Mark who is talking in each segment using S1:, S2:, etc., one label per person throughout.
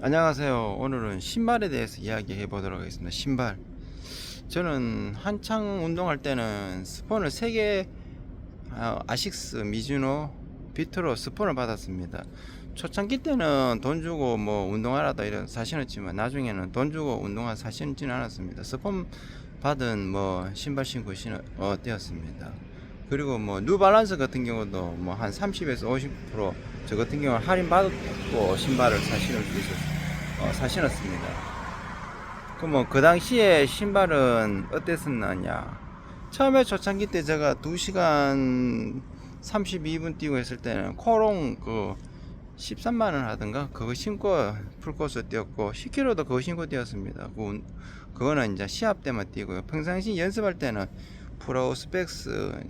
S1: 안녕하세요. 오늘은 신발에 대해서 이야기해 보도록 하겠습니다. 신발. 저는 한창 운동할 때는 스폰을 3개, 아식스, 미즈노, 비트로 스폰을 받았습니다. 초창기 때는 돈 주고 뭐 운동하라다 이런 사 신었지만 나중에는 돈 주고 운동화 사 신지는 않았습니다. 스폰 받은 뭐 신발 신고 되었습니다. 그리고 뭐 뉴발란스 같은 경우도 뭐 한 30에서 50%저 같은 경우는 할인 받고 신발을 사 신을 수 있었어요. 사 신었습니다. 그 뭐 그 당시에 신발은 어땠었느냐? 처음에 초창기 때 제가 2시간 32분 뛰고 했을 때는 코롱 13만원 하던가 그거 신고 풀코스 뛰었고 10km도 그거 신고 뛰었습니다. 그거는 이제 시합 때만 뛰고요. 평상시 연습할 때는 프로 스펙스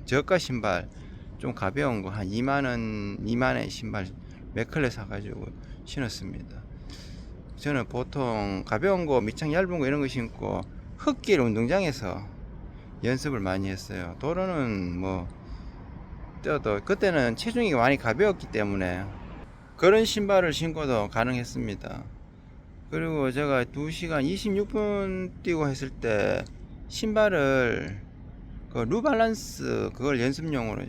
S1: 저가 신발 좀 가벼운 거 한 2만원 신발 맥클레 사가지고 신었습니다. 저는 보통 가벼운 거 밑창 얇은 거 이런 거 신고 흙길 운동장에서 연습을 많이 했어요. 도로는 뭐 뛰어도 그때는 체중이 많이 가벼웠기 때문에 그런 신발을 신고도 가능했습니다. 그리고 제가 2시간 26분 뛰고 했을 때 신발을 그 루발란스 그걸 연습용으로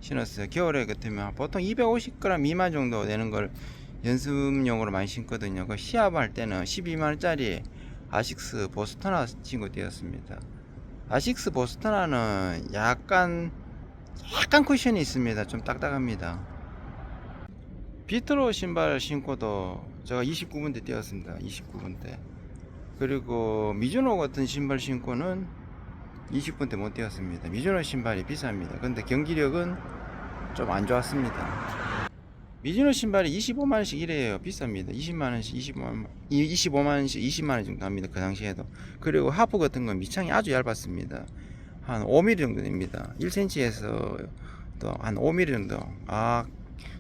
S1: 신었어요. 겨울에 같으면 보통 250g 미만 정도 되는 걸 연습용으로 많이 신거든요. 그 시합할 때는 12만원짜리 아식스 보스터나 친구 뛰었습니다. 아식스 보스터나는 약간 쿠션이 있습니다. 좀 딱딱합니다. 비트로 신발 신고도 제가 29분대 뛰었습니다. 29분대. 그리고 미즈노 같은 신발 신고는 20분대 못 뛰었습니다. 미즈노 신발이 비쌉니다. 근데 경기력은 좀 안 좋았습니다. 미즈노 신발이 25만원씩 이래요. 비쌉니다. 20만원씩 25만원씩 20만원 정도 합니다. 그 당시에도. 그리고 하프 같은 건 밑창이 아주 얇았습니다. 한 5mm 정도 됩니다. 1cm에서 또 한 5mm 정도.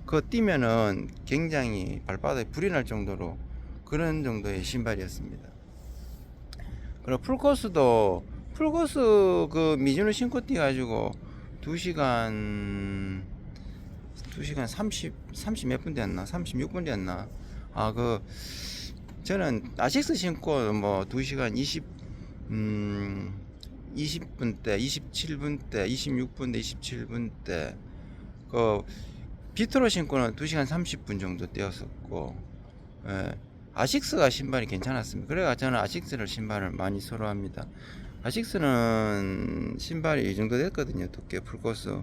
S1: 그거 뛰면은 굉장히 발바닥에 불이 날 정도로 그런 정도의 신발이었습니다. 그리고 풀코스 그 미즈노 신고 뛰어가지고 2시간 30 몇 분 됐나? 36분 됐나? 저는 아식스 신고 뭐 2시간 20분대, 27분대, 26분대, 27분대, 그 비트로 신고는 2시간 30분 정도 뛰었었고, 예, 아식스가 신발이 괜찮았습니다. 그래가 저는 아식스를 신발을 많이 선호합니다. 아식스는 신발이 이 정도 됐거든요. 두께 풀코스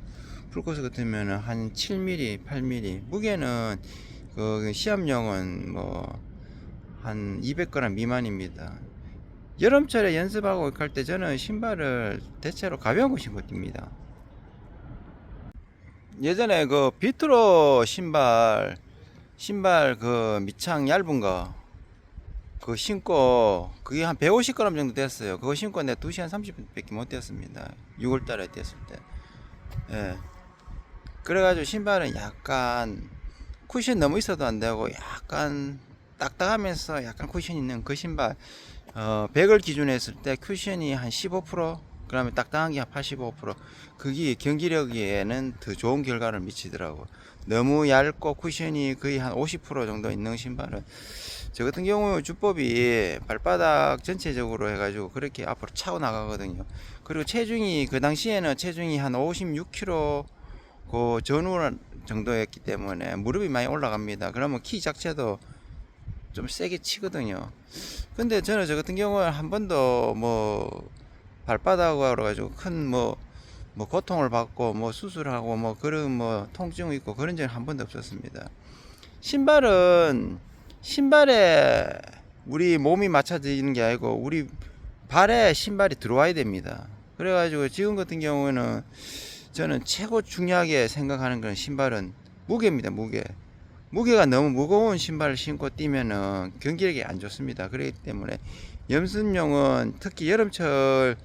S1: 같으면 한 7mm, 8mm. 무게는 그 시합용은 뭐 한 200g 미만입니다. 여름철에 연습하고 갈 때 저는 신발을 대체로 가벼운 거 신고 뜁니다. 예전에 그 비트로 신발 그 밑창 얇은 거 그거 신고 그게 한 150g 정도 됐어요. 그거 신고 내가 2시간 30분밖에 못 뛰었습니다. 6월달에 뛰었을 때. 예. 그래가지고 신발은 약간 쿠션 너무 있어도 안 되고 약간 딱딱하면서 약간 쿠션 있는 그 신발 100을 기준으로 했을 때 쿠션이 한 15%, 그 다음에 딱딱한 게 한 85%, 그게 경기력에는 더 좋은 결과를 미치더라고. 너무 얇고 쿠션이 거의 한 50% 정도 있는 신발은 저 같은 경우 주법이 발바닥 전체적으로 해가지고 그렇게 앞으로 차고 나가거든요. 그리고 체중이 그 당시에는 체중이 한 56kg 그 전후 정도였기 때문에 무릎이 많이 올라갑니다. 그러면 키 자체도 좀 세게 치거든요. 근데 저는 저 같은 경우는 한 번도 뭐 발바닥으로 가지고 큰 뭐 고통을 받고 뭐 수술하고 뭐 그런 뭐 통증이 있고 그런 적은 한 번도 없었습니다. 신발에 우리 몸이 맞춰지는 게 아니고 우리 발에 신발이 들어와야 됩니다. 그래가지고 지금 같은 경우는 저는 최고 중요하게 생각하는 건 신발은 무게입니다. 무게가 너무 무거운 신발을 신고 뛰면은 경기력이 안 좋습니다. 그렇기 때문에 연습용은 특히 여름철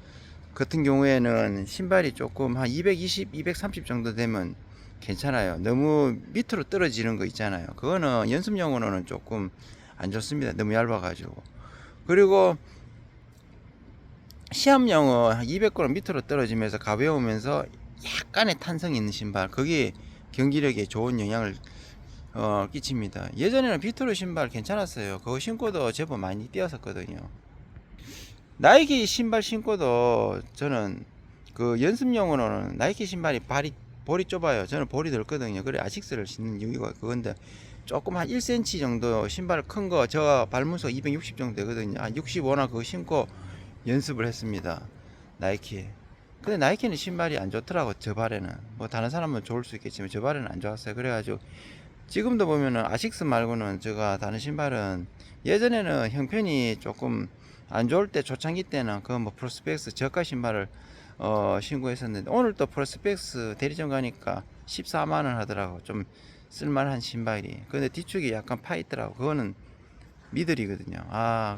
S1: 같은 경우에는 신발이 조금 한 220, 230 정도 되면 괜찮아요. 너무 밑으로 떨어지는 거 있잖아요. 그거는 연습용으로는 조금 안 좋습니다. 너무 얇아가지고. 그리고 시합용은 한 200g 밑으로 떨어지면서 가벼우면서 약간의 탄성이 있는 신발. 그게 경기력에 좋은 영향을 끼칩니다. 예전에는 비트로 신발 괜찮았어요. 그거 신고도 제법 많이 뛰었었거든요. 나이키 신발 신고도 저는 그 연습용으로는 나이키 신발이 볼이 좁아요. 저는 볼이 넓거든요. 그래 아식스를 신는 이유가 그건데, 조금 한 1cm 정도 신발 큰 거, 저 발문속 260 정도 되거든요. 한 65나 그거 신고 연습을 했습니다. 나이키. 근데 나이키는 신발이 안 좋더라고. 저 발에는. 뭐 다른 사람은 좋을 수 있겠지만 저 발에는 안 좋았어요. 그래가지고 지금도 보면은 아식스 말고는 제가 다른 신발은, 예전에는 형편이 조금 안 좋을 때, 초창기 때는 그 뭐 프로스펙스 저가 신발을 신고 했었는데, 오늘 또 프로스펙스 대리점 가니까 14만원 하더라고. 좀 쓸만한 신발이. 근데 뒤축이 약간 파 있더라고. 그거는 미들이거든요.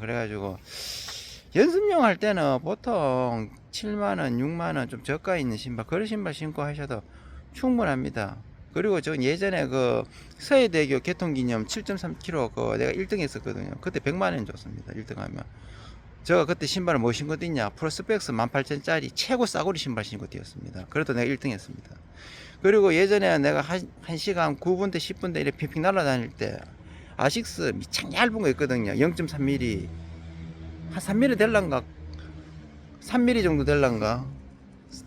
S1: 그래가지고 연습용 할 때는 보통 7만원 6만원 좀 저가 있는 신발, 그런 신발 신고 하셔도 충분합니다. 그리고 저 예전에 그 서해대교 개통기념 7.3km 그 내가 1등 했었거든요. 그때 100만원 줬습니다. 1등 하면. 제가 그때 신발을 뭐 신고 뛰냐, 프로스펙스 18,000짜리 최고 싸구리 신발 신고 뛰었습니다. 그래도 내가 1등 했습니다. 그리고 예전에 내가 1시간 9분대 10분대 이렇게 핑핑 날아다닐 때 아식스 미창 얇은 거 있거든요. 0.3mm 한 3mm 될란가, 3mm 정도 될란가,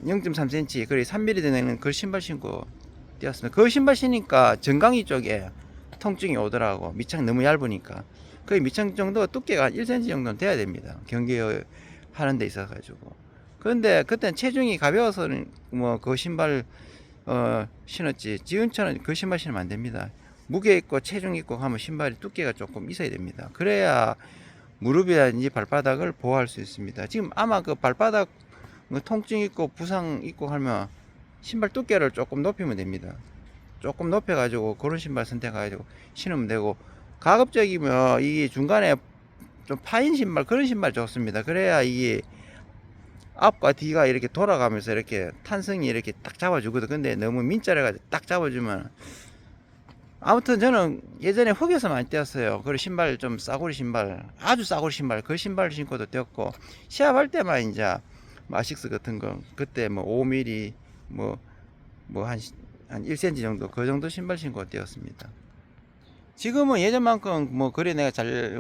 S1: 0.3cm, 그래 3mm 되는 그 신발 신고 뛰었습니다. 그 신발 신으니까 정강이 쪽에 통증이 오더라고. 밑창 너무 얇으니까. 그 밑창 정도 두께가 1cm 정도는 돼야 됩니다. 경기 하는 데 있어 가지고. 그런데 그때는 체중이 가벼워서 뭐 그 신발 신었지, 지금처럼 그 신발 신으면 안 됩니다. 무게 있고 체중 있고 하면 신발이 두께가 조금 있어야 됩니다. 그래야 무릎이라든지 발바닥을 보호할 수 있습니다. 지금 아마 그 발바닥 통증 있고 부상 있고 하면 신발 두께를 조금 높이면 됩니다. 조금 높여 가지고 그런 신발 선택해 가지고 신으면 되고, 가급적이면 이 중간에 좀 파인 신발, 그런 신발 좋습니다. 그래야 이게 앞과 뒤가 이렇게 돌아가면서 이렇게 탄성이 이렇게 딱 잡아주거든. 근데 너무 민자래 가지고 딱 잡아주면, 아무튼 저는 예전에 흙에서 많이 뛰었어요. 그리고 신발 좀 싸구리 신발, 아주 싸구리 신발, 그 신발 신고도 뛰었고, 시합할 때만 이제 아식스 같은 거, 그때 뭐 5mm 한 1cm 정도, 그 정도 신발 신고 뛰었습니다. 지금은 예전만큼 뭐 그래 내가 잘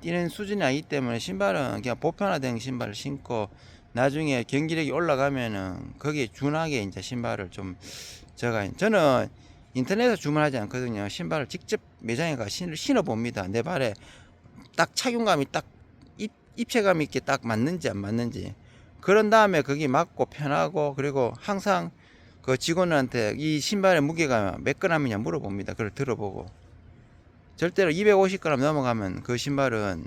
S1: 뛰는 수준이 아니기 때문에 신발은 그냥 보편화된 신발을 신고, 나중에 경기력이 올라가면은 거기에 준하게 이제 신발을 좀 저는 인터넷에서 주문하지 않거든요. 신발을 직접 매장에 가 신어 봅니다. 내 발에 딱 착용감이 딱 입체감 있게 딱 맞는지 안 맞는지. 그런 다음에 거기 맞고 편하고, 그리고 항상 그 직원한테 이 신발의 무게가 몇 g이냐 물어봅니다. 그걸 들어보고. 절대로 250g 넘어가면 그 신발은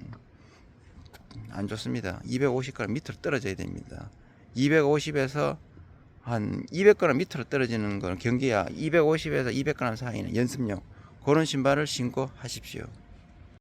S1: 안 좋습니다. 250g 밑으로 떨어져야 됩니다. 250에서 한 200g 밑으로 떨어지는 건 경기야. 250에서 200g 사이는 연습용, 그런 신발을 신고 하십시오.